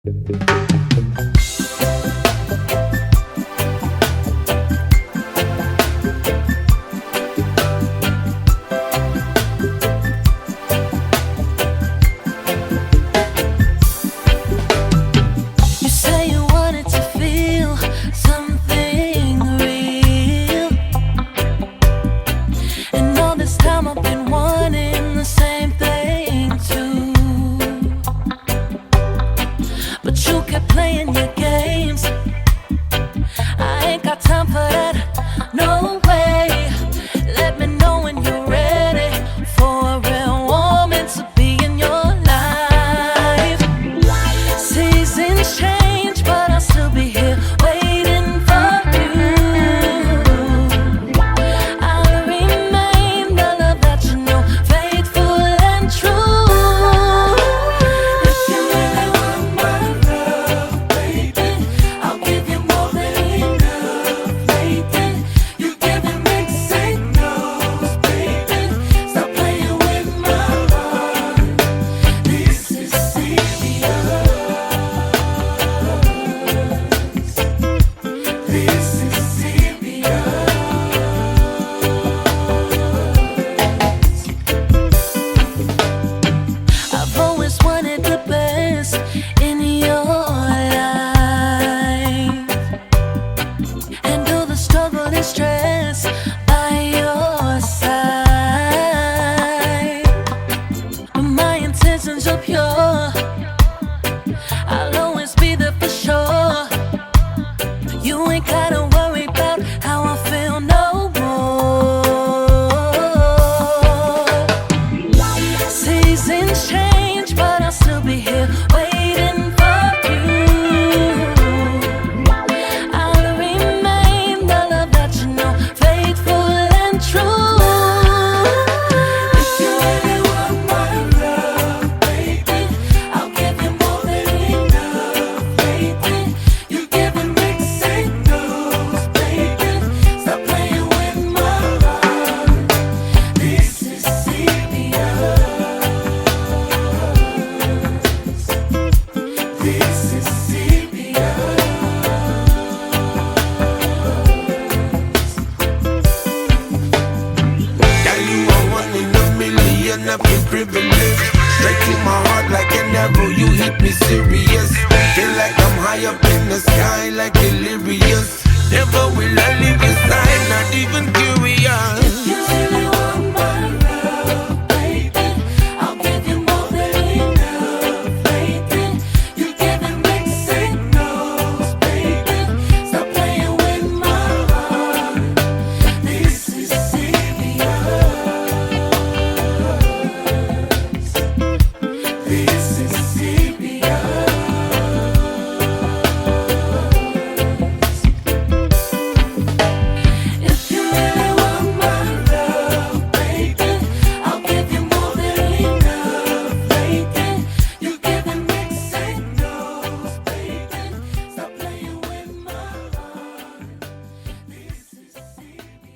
You say you wanted to feel something real, and all this time I've been wanting the same thing too. But you kept playing your games. I ain't got time for that, no way. Let me know when you're ready for a real woman to be in your life. Seasons change, but I'll still be here waiting for you. I'll remain the love that you know, faithful and true. If you really want my love, baby, I'll give you more than enough, baby. You giving mixed signals, baby. Stop playing with my heart. This is serious. This is serious. I've always wanted the best in your life, handle the struggle and stress by your side. But my intentions are pure, I'll always be there for sure. You ain't gotta worry about how I feel no more. Seasons change, but I'll still be here waiting for you. I'll remain the love that you know, faithful and true. If you really want my love, baby, I'll give you more than enough, baby. You giving mixed signals, baby. Stop playing with my heart. This is serious. This is serious. Girl, you are one in a million. I've been privileged. Straight to my heart like an arrow. You hit me serious. Feel like I'm high up in the sky, like delirious. Never will I leave your side, not even curious.